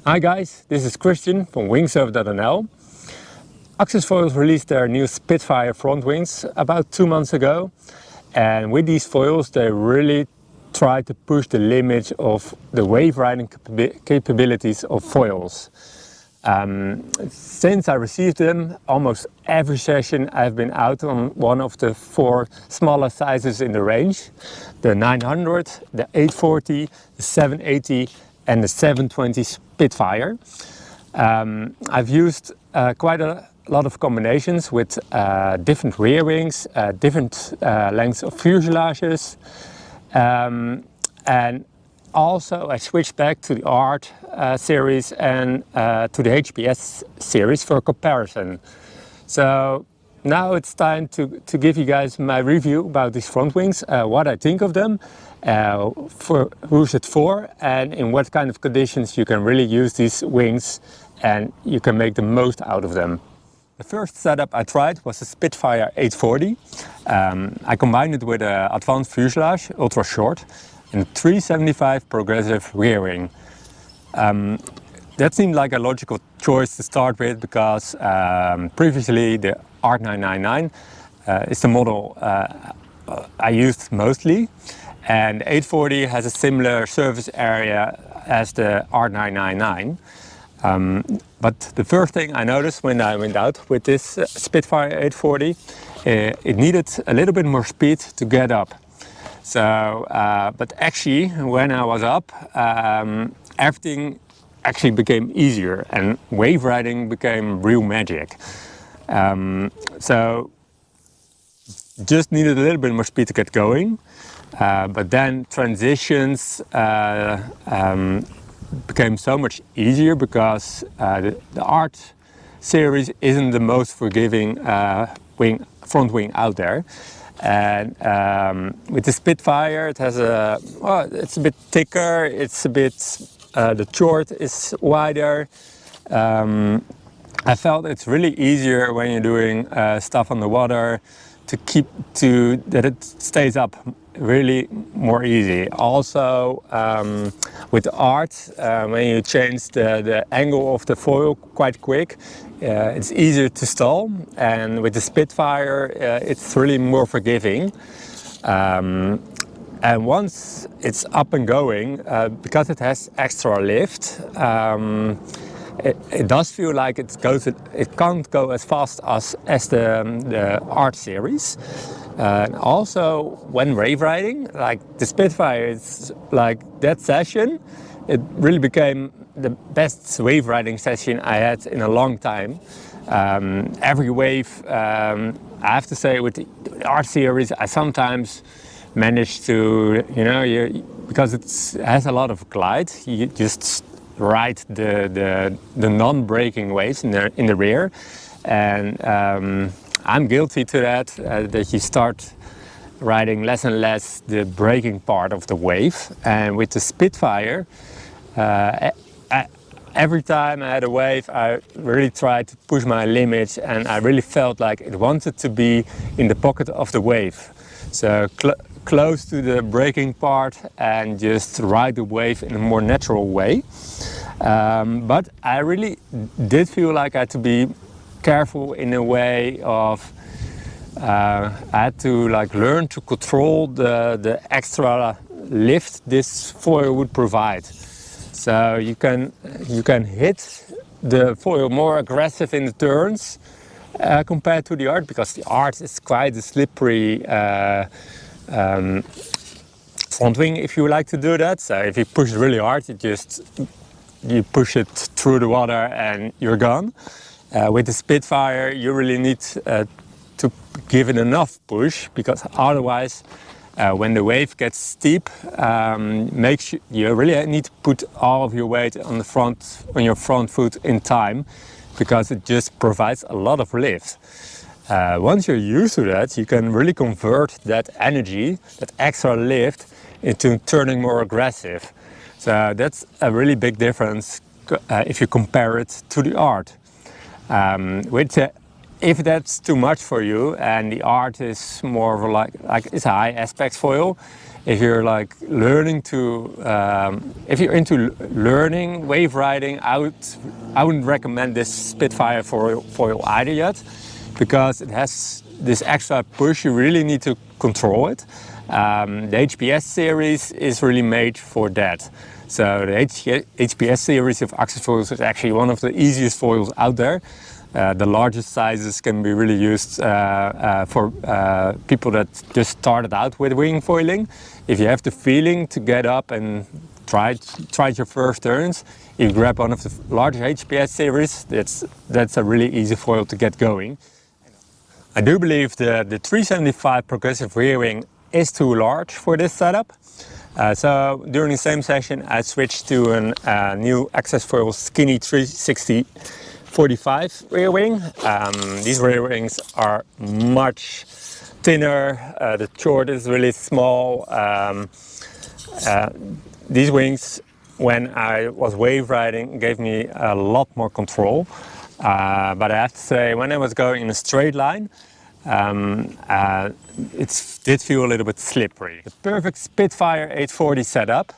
Hi guys, this is Kristian from Wingsurfer.nl. Axis Foils released their new Spitfire front wings about 2 months ago, and with these foils they really try to push the limits of the wave riding capabilities of foils. Since I received them, almost every session I've been out on one of the 4 smaller sizes in the range: the 900, the 840, the 780 and the 720 Spitfire. I've used quite a lot of combinations with different rear wings, different lengths of fuselages, and also I switched back to the Art series and to the HPS series for comparison. So now it's time to give you guys my review about these front wings, what I think of them, for who's it for, and in what kind of conditions you can really use these wings and you can make the most out of them. The first setup I tried was the Spitfire 840. I combined it with an advanced fuselage, ultra short, and 375 progressive rear wing. That seemed like a logical choice to start with because previously the Art 999 is the model I used mostly, and 840 has a similar surface area as the Art 999. But the first thing I noticed when I went out with this Spitfire 840, it needed a little bit more speed to get up. So, but actually when I was up, everything actually became easier and wave riding became real magic. So just needed a little bit more speed to get going, but then transitions became so much easier because the Art series isn't the most forgiving front wing out there. And with the Spitfire, it has it's a bit thicker, it's a bit, the chord is wider. I felt it's really easier when you're doing stuff on the water that it stays up really more easy. Also, with the Art, when you change the angle of the foil quite quick, it's easier to stall, and with the Spitfire it's really more forgiving. And once it's up and going, because it has extra lift, it does feel like it can't go as fast as the Art series. And also when wave riding, like the Spitfire, it's like that session, it really became the best wave riding session I had in a long time. Every wave, I have to say, with the Art series, I sometimes manage to, because it has a lot of glide, you just ride the non-braking waves in the rear, and I'm guilty to that, that you start riding less and less the braking part of the wave. And with the Spitfire, every time I had a wave, I really tried to push my limits, and I really felt like it wanted to be in the pocket of the wave. So close to the braking part and just ride the wave in a more natural way. But I really did feel like I had to be careful in a way of I had to learn to control the extra lift this foil would provide. So you can hit the foil more aggressive in the turns compared to the Art, because the Art is quite a slippery front wing, if you like to do that. So if you push really hard, you push it through the water and you're gone. With the Spitfire, you really need to give it enough push, because otherwise, when the wave gets steep, you really need to put all of your weight on your front foot in time, because it just provides a lot of lift. Once you're used to that, you can really convert that energy, that extra lift, into turning more aggressive. So that's a really big difference if you compare it to the Art. With the if that's too much for you and the art is more of like it's a high aspect foil, if you're like learning to, if you're into learning wave riding, I wouldn't recommend this Spitfire foil either yet, because it has this extra push. You really need to control it. The HPS series is really made for that. So the HPS series of Axis foils is actually one of the easiest foils out there. The largest sizes can be really used for people that just started out with wing foiling. If you have the feeling to get up and try your first turns, you grab one of the larger HPS series. That's a really easy foil to get going. I do believe the 375 progressive rear wing is too large for this setup. So during the same session I switched to a new Axis Foils skinny 360 45 rear wing. These rear wings are much thinner, the chord is really small. These wings, when I was wave riding, gave me a lot more control. But I have to say, when I was going in a straight line, it did feel a little bit slippery. The perfect Spitfire 840 setup.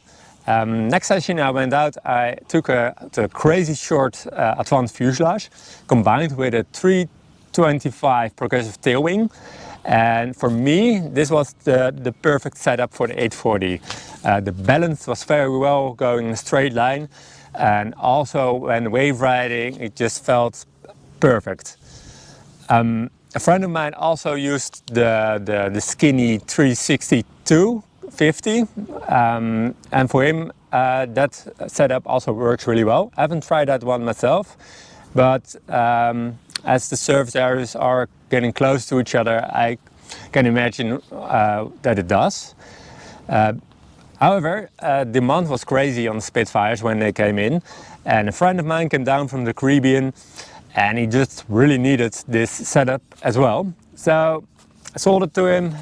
Next session I went out, I took the crazy short advanced fuselage combined with a 325 progressive tailwing, and for me this was the perfect setup for the 840. The balance was very well going in a straight line, and also when wave riding it just felt perfect. A friend of mine also used the skinny 362 50, and for him that setup also works really well. I haven't tried that one myself, but as the surface areas are getting close to each other, I can imagine that it does. However, demand was crazy on the Spitfires when they came in, and a friend of mine came down from the Caribbean and he just really needed this setup as well. So I sold it to him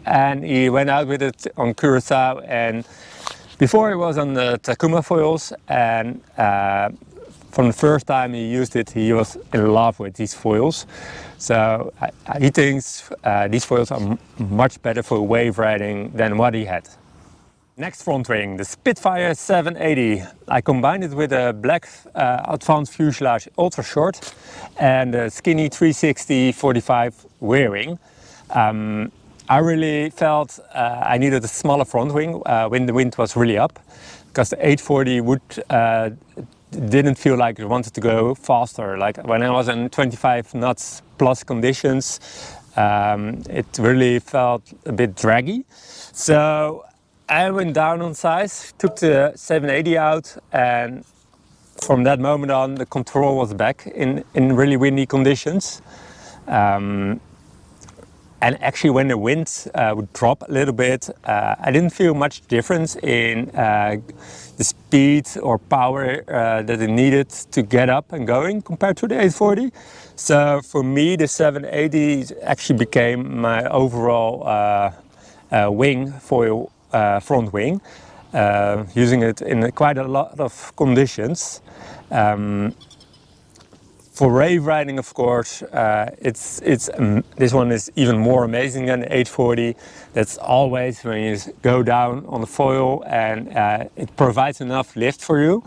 and he went out with it on Curacao, and before he was on the Takuma foils, and from the first time he used it he was in love with these foils. So he thinks these foils are much better for wave riding than what he had. Next front wing, the Spitfire 780. I combined it with a black advanced fuselage ultra short and a skinny 360 45 rear wing. I really felt I needed a smaller front wing when the wind was really up, because the 840 didn't feel like it wanted to go faster. Like when I was in 25 knots plus conditions, it really felt a bit draggy. So I went down on size, took the 780 out, and from that moment on the control was back in really windy conditions. And actually when the wind would drop a little bit, I didn't feel much difference in the speed or power that it needed to get up and going compared to the 840. So for me the 780 actually became my overall wing foil front wing, using it in quite a lot of conditions. For wave riding, of course, this one is even more amazing than the 840. That's always when you go down on the foil and it provides enough lift for you.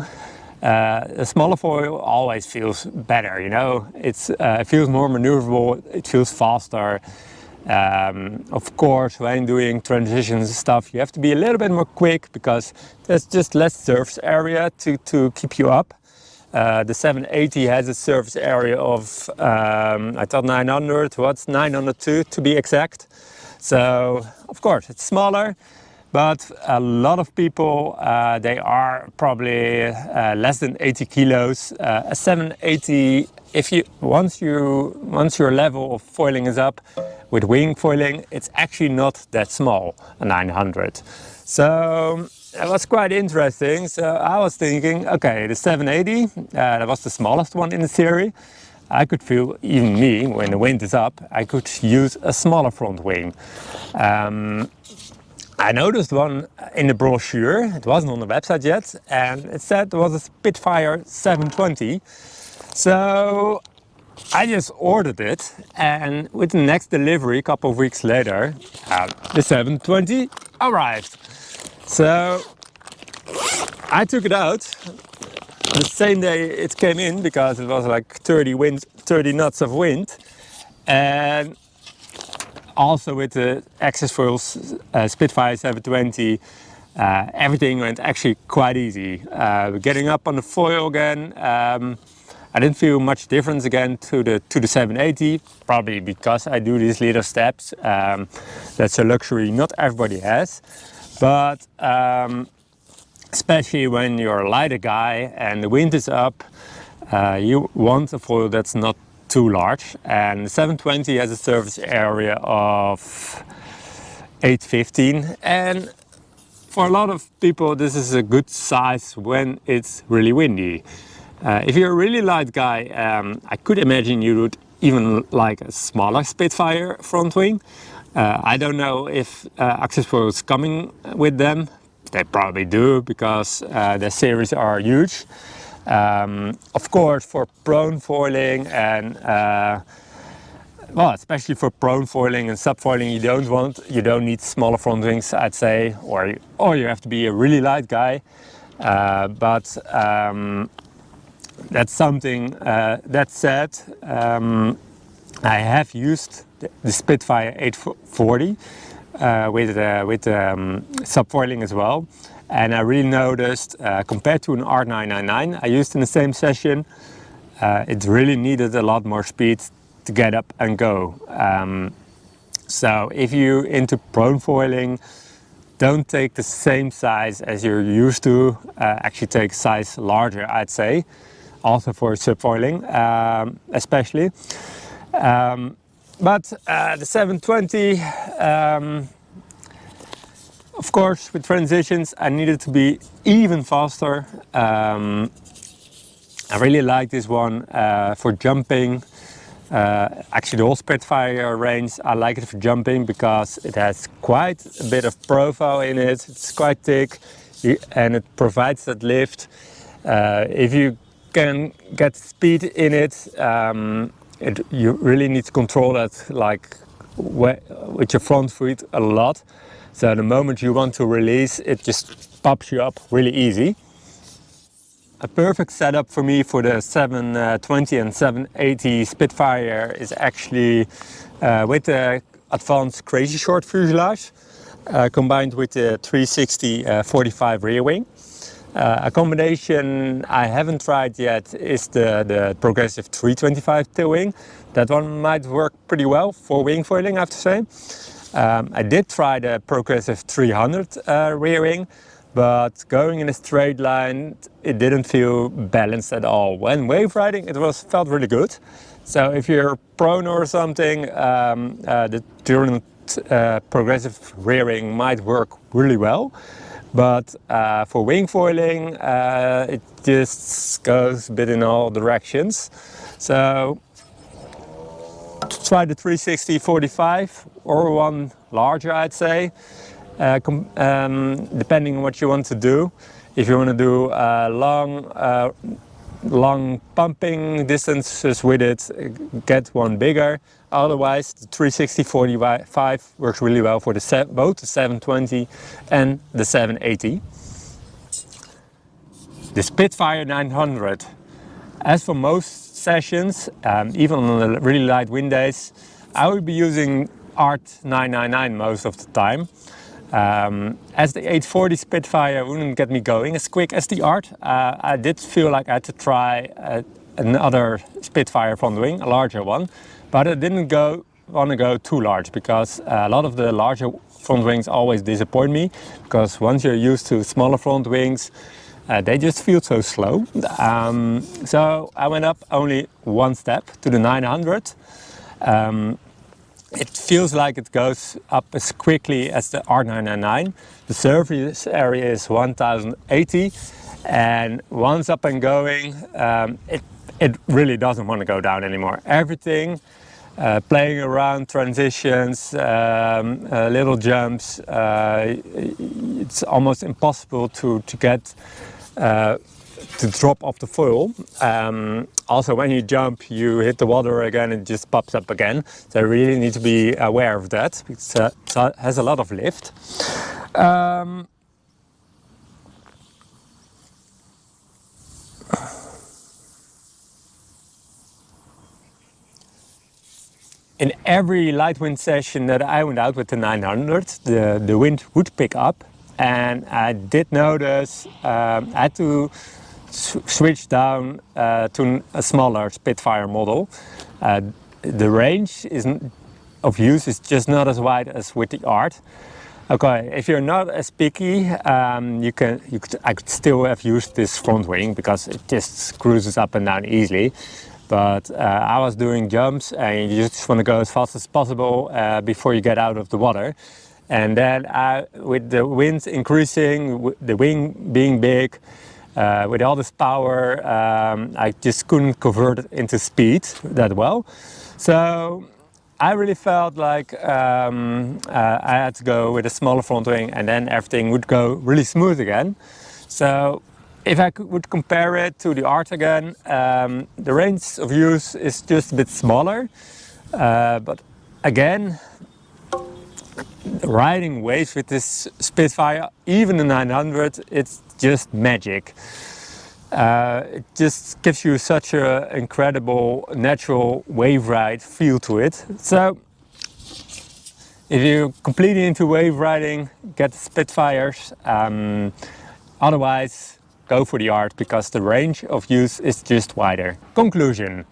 A smaller foil always feels better, you know. It feels more maneuverable, it feels faster. Of course, when doing transitions and stuff, you have to be a little bit more quick because there's just less surface area to keep you up. The 780 has a surface area of, I thought 900, what's 902 to be exact. So, of course, it's smaller, but a lot of people, they are probably less than 80 kilos. A 780, once your level of foiling is up with wing foiling, it's actually not that small, a 900. So it was quite interesting. So I was thinking, okay, the 780, that was the smallest one in the series. I could feel, even me, when the wind is up, I could use a smaller front wing. I noticed one in the brochure, it wasn't on the website yet, and it said it was a Spitfire 720. So I just ordered it, and with the next delivery a couple of weeks later, the 720 arrived. So I took it out the same day it came in because it was like 30 knots of wind, and also with the Axis Foils Spitfire 720, everything went actually quite easy. Getting up on the foil again, I didn't feel much difference again to the 780, probably because I do these little steps. That's a luxury not everybody has, but especially when you're a lighter guy and the wind is up, you want a foil that's not too large, and the 720 has a surface area of 815, and for a lot of people this is a good size when it's really windy. If you're a really light guy, I could imagine you would even like a smaller Spitfire front wing. I don't know if Axis Foils is coming with them. They probably do because their series are huge. Of course, for prone foiling and well, especially for prone foiling and subfoiling, you don't need smaller front wings, I'd say, or you have to be a really light guy. But that's something. That said, I have used the Spitfire 840 with subfoiling as well, and I really noticed compared to an Art 999 I used in the same session, it really needed a lot more speed to get up and go. So if you're into prone foiling, don't take the same size as you're used to. Actually take a size larger, I'd say, also for subfoiling especially. But the 720, of course, with transitions I needed to be even faster. I really like this one for jumping. Actually the whole Spitfire range, I like it for jumping because it has quite a bit of profile in it. It's quite thick and it provides that lift. If you can get speed in it, you really need to control that like with your front foot a lot. So the moment you want to release, it just pops you up really easy. A perfect setup for me for the 720 and 780 Spitfire is actually with the advanced crazy short fuselage combined with the 360 45 rear wing. A combination I haven't tried yet is the progressive 325 tail wing. That one might work pretty well for wingfoiling, I have to say. I did try the progressive 300 rear wing, but going in a straight line it didn't feel balanced at all. When wave riding it felt really good. So if you're prone or something, the 300 progressive rear wing might work really well. But for wingfoiling it just goes a bit in all directions. So try the 360 45 or one larger, I'd say, depending on what you want to do. If you want to do long pumping distances with it, get one bigger. Otherwise the 360 45 works really well for both the 720 and the 780. The Spitfire 900. As for most sessions, even on the really light wind days, I will be using Art 999 most of the time. As the 840 Spitfire wouldn't get me going as quick as the Art, I did feel like I had to try another Spitfire front wing, a larger one, but I didn't want to go too large because a lot of the larger front wings always disappoint me, because once you're used to smaller front wings, they just feel so slow. So I went up only one step to the 900. It feels like it goes up as quickly as the R999. The surface area is 1080, and once up and going, it really doesn't want to go down anymore. Everything, playing around, transitions, little jumps, it's almost impossible to get the drop of the foil. Also, when you jump, you hit the water again, it just pops up again. So you really need to be aware of that, because it has a lot of lift. In every light wind session that I went out with the 900, the wind would pick up, and I did notice I had to switch down to a smaller Spitfire model. The range of use is just not as wide as with the Art. Okay, if you're not as picky, I could still have used this front wing because it just cruises up and down easily. But I was doing jumps and you just want to go as fast as possible before you get out of the water. And then with the wind increasing, the wing being big, with all this power, I just couldn't convert it into speed that well. So I really felt like I had to go with a smaller front wing, and then everything would go really smooth again. So if I would compare it to the Art again, the range of use is just a bit smaller. But again, riding waves with this Spitfire, even the 900, it's just magic. It just gives you such an incredible natural wave ride feel to it. So if you're completely into wave riding, get the Spitfires. Otherwise, go for the Art because the range of use is just wider. Conclusion: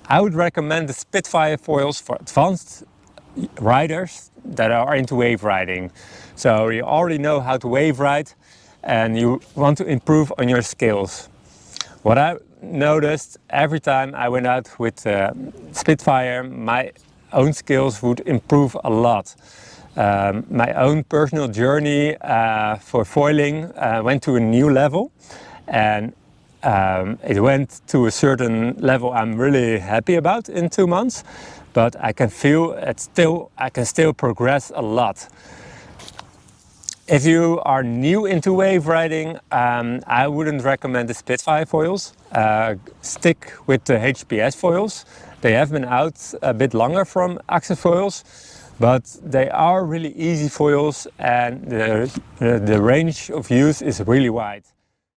I would recommend the Spitfire foils for advanced riders that are into wave riding. So you already know how to wave ride and you want to improve on your skills. What I noticed every time I went out with Spitfire, my own skills would improve a lot. My own personal journey for foiling went to a new level, and it went to a certain level I'm really happy about in 2 months, but I can feel I can still progress a lot. If you are new into wave riding, I wouldn't recommend the Spitfire foils. Stick with the HPS foils. They have been out a bit longer from Axis Foils, but they are really easy foils and the range of use is really wide.